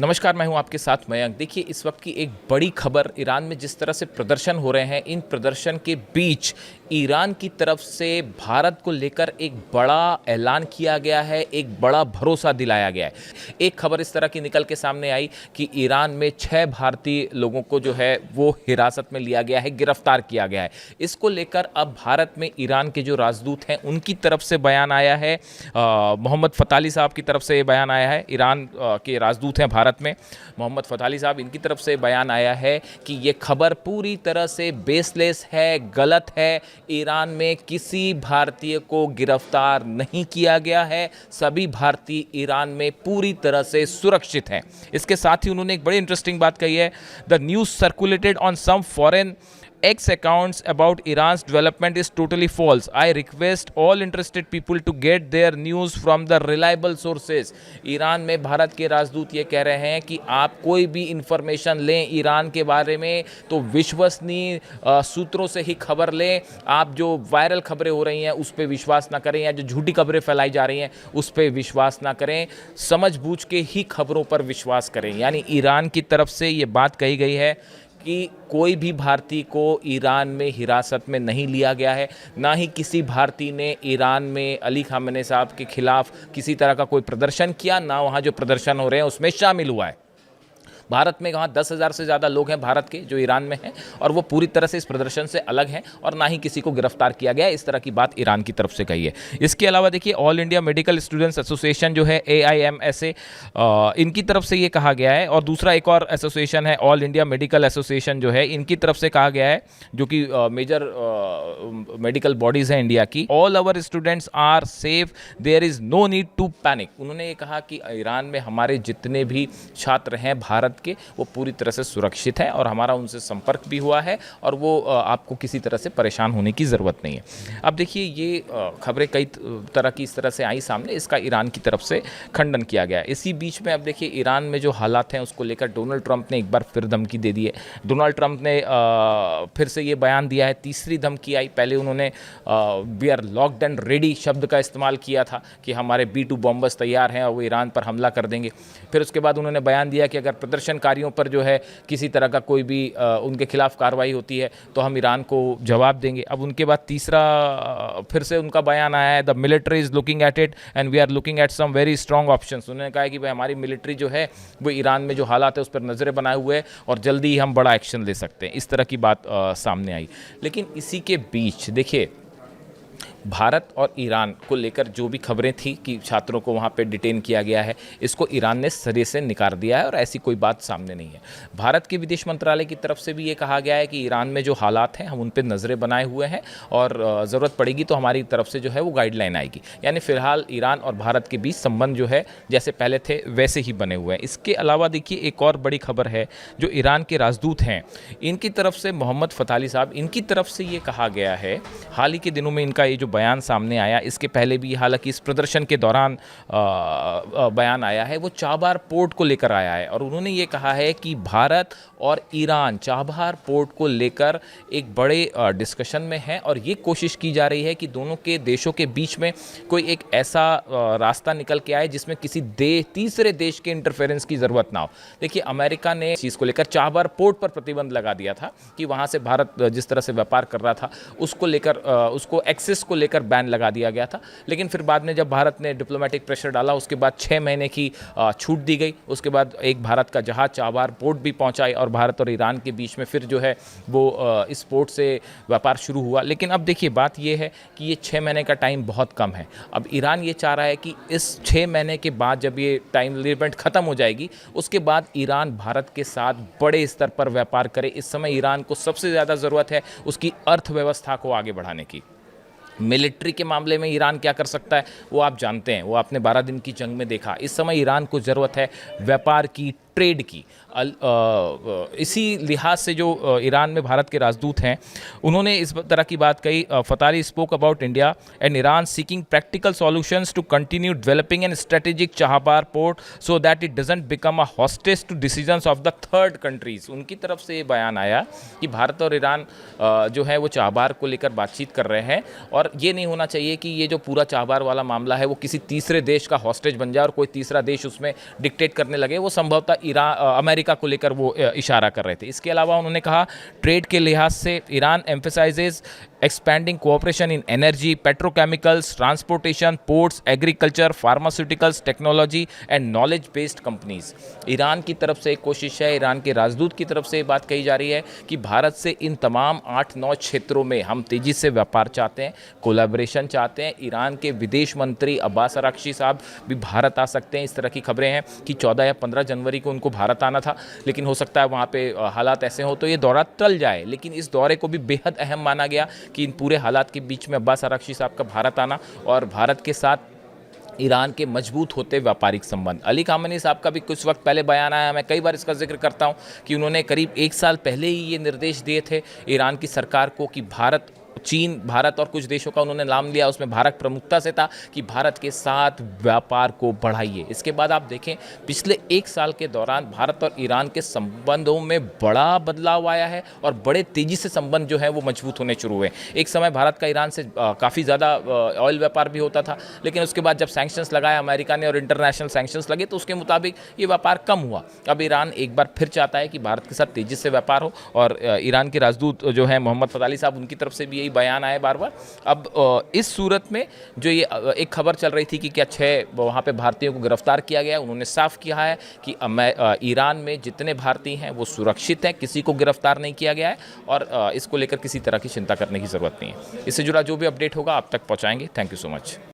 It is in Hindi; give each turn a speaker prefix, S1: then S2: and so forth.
S1: नमस्कार, मैं हूं आपके साथ मयंक। देखिए, इस वक्त की एक बड़ी खबर, ईरान में जिस तरह से प्रदर्शन हो रहे हैं, इन प्रदर्शन के बीच ईरान की तरफ से भारत को लेकर एक बड़ा ऐलान किया गया है, एक बड़ा भरोसा दिलाया गया है। एक खबर इस तरह की निकल के सामने आई कि ईरान में 6 भारतीय लोगों को जो है वो हिरासत में लिया गया है, गिरफ्तार किया गया है। इसको लेकर अब भारत में ईरान के जो राजदूत हैं उनकी तरफ से बयान आया है। मोहम्मद फ़ताली साहब की तरफ से ये बयान आया है। ईरान के राजदूत हैं भारत में, मोहम्मद फ़ताली साहब, इनकी तरफ से बयान आया है कि ये खबर पूरी तरह से बेसलेस है, गलत है। ईरान में किसी भारतीय को गिरफ्तार नहीं किया गया है। सभी भारतीय ईरान में पूरी तरह से सुरक्षित हैं। इसके साथ ही उन्होंने एक बड़ी इंटरेस्टिंग बात कही है। The news circulated on some foreign X accounts about Iran's development is totally false. I request all interested people to get their news from the reliable sources. Iran में भारत के राजदूत ये कह रहे हैं कि आप कोई भी इंफॉर्मेशन लें ईरान के बारे में तो विश्वसनीय सूत्रों से ही खबर लें। आप जो वायरल खबरें हो रही हैं उस पर विश्वास ना करें, या जो झूठी खबरें फैलाई जा रही हैं उस पर विश्वास ना करें। समझ बूझ के ही खबरों पर विश्वास करें। यानी ईरान की तरफ से ये बात कही गई है कि कोई भी भारतीय को ईरान में हिरासत में नहीं लिया गया है। ना ही किसी भारतीय ने ईरान में अली खामेनी साहब के खिलाफ किसी तरह का कोई प्रदर्शन किया, ना वहाँ जो प्रदर्शन हो रहे हैं उसमें शामिल हुआ है। भारत में वहाँ 10,000 से ज़्यादा लोग हैं भारत के जो ईरान में हैं, और वो पूरी तरह से इस प्रदर्शन से अलग हैं, और ना ही किसी को गिरफ्तार किया गया है। इस तरह की बात ईरान की तरफ से कही है। इसके अलावा देखिए, all India medical students association जो है AIMSA, इनकी तरफ से ये कहा गया है, और दूसरा एक और एसोसिएशन है ऑल इंडिया मेडिकल एसोसिएशन जो है, इनकी तरफ से कहा गया है, जो कि मेजर मेडिकल बॉडीज़ हैं इंडिया की। All our students are safe, there is no need to panic. उन्होंने ये कहा कि ईरान में हमारे जितने भी छात्र हैं भारत के, वो पूरी तरह से सुरक्षित है, और हमारा उनसे संपर्क भी हुआ है, और वो आपको किसी तरह से परेशान होने की ज़रूरत नहीं है। अब देखिए, ये खबरें कई तरह की इस तरह से आई सामने, इसका ईरान की तरफ से खंडन किया गया है। इसी बीच में अब देखिए, ईरान में जो हालात हैं उसको लेकर डोनाल्ड ट्रंप ने एक बार फिर धमकी दे दी है। डोनाल्ड ट्रंप ने फिर से ये बयान दिया है, तीसरी धमकी आई। पहले उन्होंने we are locked and ready शब्द का इस्तेमाल किया था कि हमारे B-2 बॉम्बर्स तैयार हैं और वो ईरान पर हमला कर देंगे। फिर उसके बाद उन्होंने बयान दिया कि अगर प्रदर्शनकारियों पर जो है किसी तरह का कोई भी उनके खिलाफ कार्रवाई होती है तो हम ईरान को जवाब देंगे। अब उनके बाद तीसरा फिर से उनका बयान आया है, the military is looking at it and we are looking at some very strong options. उन्होंने कहा है कि भाई हमारी मिलिट्री जो है वो ईरान में जो हालात है उस पर नज़रें बनाए हुए है, और जल्दी ही हम बड़ा एक्शन ले सकते हैं। इस तरह की बात सामने आई। लेकिन इसी के बीच देखिए, भारत और ईरान को लेकर जो भी खबरें थी कि छात्रों को वहाँ पे डिटेन किया गया है, इसको ईरान ने सिरे से नकार दिया है, और ऐसी कोई बात सामने नहीं है। भारत के विदेश मंत्रालय की तरफ से भी ये कहा गया है कि ईरान में जो हालात हैं हम उन पर नज़रें बनाए हुए हैं, और ज़रूरत पड़ेगी तो हमारी तरफ से जो है वो गाइडलाइन आएगी। यानी फ़िलहाल ईरान और भारत के बीच संबंध जो है जैसे पहले थे वैसे ही बने हुए हैं। इसके अलावा देखिए, एक और बड़ी खबर है, जो ईरान के राजदूत हैं इनकी तरफ से, मोहम्मद फ़ताली साहब, इनकी तरफ से ये कहा गया है, हाल ही के दिनों में इनका ये जो बयान सामने आया, इसके पहले भी हालांकि इस प्रदर्शन के दौरान बयान आया है, वो चाबार पोर्ट को लेकर आया है, और उन्होंने ये कहा है कि भारत और ईरान चाबार पोर्ट को लेकर एक बड़े डिस्कशन में है, और ये कोशिश की जा रही है कि दोनों के देशों के बीच में कोई एक ऐसा रास्ता निकल के आए जिसमें किसी तीसरे देश के इंटरफेरेंस की ज़रूरत ना हो। देखिए, अमेरिका ने इस चीज़ को लेकर चाबार पोर्ट पर प्रतिबंध लगा दिया था कि वहाँ से भारत जिस तरह से व्यापार कर रहा था उसको लेकर, उसको एक्सेस को लेकर बैन लगा दिया गया था। लेकिन फिर बाद में जब भारत ने डिप्लोमेटिक प्रेशर डाला, उसके बाद 6 महीने की छूट दी गई। उसके बाद एक भारत का जहाज चाबार पोर्ट भी पहुंचा, और भारत और ईरान के बीच में फिर जो है वो इस पोर्ट से व्यापार शुरू हुआ। लेकिन अब देखिए, बात ये है कि ये 6 महीने का टाइम बहुत कम है। अब ईरान ये चाह रहा है कि इस 6 महीने के बाद जब ये टाइम लिमिट ख़त्म हो जाएगी, उसके बाद ईरान भारत के साथ बड़े स्तर पर व्यापार करे। इस समय ईरान को सबसे ज़्यादा ज़रूरत है उसकी अर्थव्यवस्था को आगे बढ़ाने की। मिलिट्री के मामले में ईरान क्या कर सकता है वो आप जानते हैं, वो आपने 12 दिन की जंग में देखा। इस समय ईरान को ज़रूरत है व्यापार की, ट्रेड की। इसी लिहाज से जो ईरान में भारत के राजदूत हैं उन्होंने इस तरह की बात कही। Fathali spoke about India and Iran seeking practical solutions to continue developing an strategic Chabahar port so that it doesn't become a hostage to decisions of the third countries. उनकी तरफ से ये बयान आया कि भारत और ईरान जो है वो चाबार को लेकर बातचीत कर रहे हैं, और ये नहीं होना चाहिए कि ये जो पूरा चाबार वाला मामला है वो किसी तीसरे देश का हॉस्टेज बन जाए और कोई तीसरा देश उसमें डिक्टेट करने लगे। वो संभवतः अमेरिका को लेकर वो इशारा कर रहे थे। इसके अलावा उन्होंने कहा ट्रेड के लिहाज से Iran emphasises expanding cooperation in energy, petrochemicals, transportation, ports, agriculture, pharmaceuticals, technology and knowledge based companies। Iran की तरफ से एक कोशिश है, ईरान के राजदूत की तरफ से ये बात कही जा रही है कि भारत से इन तमाम 8-9 क्षेत्रों में हम तेज़ी से व्यापार चाहते हैं, कोलैबोरेशन चाहते हैं। ईरान के विदेश मंत्री अब्बास अराक्ची साहब भी भारत आ सकते हैं। इस तरह की खबरें हैं कि 14 या 15 जनवरी को उनको भारत आना था, लेकिन हो सकता है वहाँ पे हालात ऐसे हो तो ये दौरा टल जाए। लेकिन इस दौरे को भी बेहद अहम माना गया कि इन पूरे हालात के बीच में अब्बास अराक्ची साहब का भारत आना और भारत के साथ ईरान के मजबूत होते व्यापारिक संबंध। अली खामेनी साहब का भी कुछ वक्त पहले बयान आया, मैं कई बार इसका जिक्र करता हूं कि उन्होंने करीब 1 साल पहले ही ये निर्देश दिए थे ईरान की सरकार को कि चीन, भारत और कुछ देशों का उन्होंने नाम लिया, उसमें भारत प्रमुखता से था कि भारत के साथ व्यापार को बढ़ाइए। इसके बाद आप देखें पिछले 1 साल के दौरान भारत और ईरान के संबंधों में बड़ा बदलाव आया है और बड़े तेज़ी से संबंध जो है वो मजबूत होने शुरू हुए। एक समय भारत का ईरान से काफ़ी ज़्यादा ऑयल व्यापार भी होता था, लेकिन उसके बाद जब सैंक्शंस लगाए अमेरिका ने और इंटरनेशनल सैंक्शंस लगे तो उसके मुताबिक ये व्यापार कम हुआ। अब ईरान एक बार फिर चाहता है कि भारत के साथ तेज़ी से व्यापार हो और ईरान के राजदूत जो है मोहम्मद फताली साहब, उनकी तरफ से भी यही बयान आए बार बार। अब इस सूरत में जो ये एक खबर चल रही थी कि क्या 6 वहाँ पे भारतीयों को गिरफ्तार किया गया, उन्होंने साफ किया है कि ईरान में जितने भारतीय हैं वो सुरक्षित हैं, किसी को गिरफ्तार नहीं किया गया है और इसको लेकर किसी तरह की चिंता करने की ज़रूरत नहीं है। इससे जुड़ा जो भी अपडेट होगा आप तक पहुँचाएंगे। Thank you so much.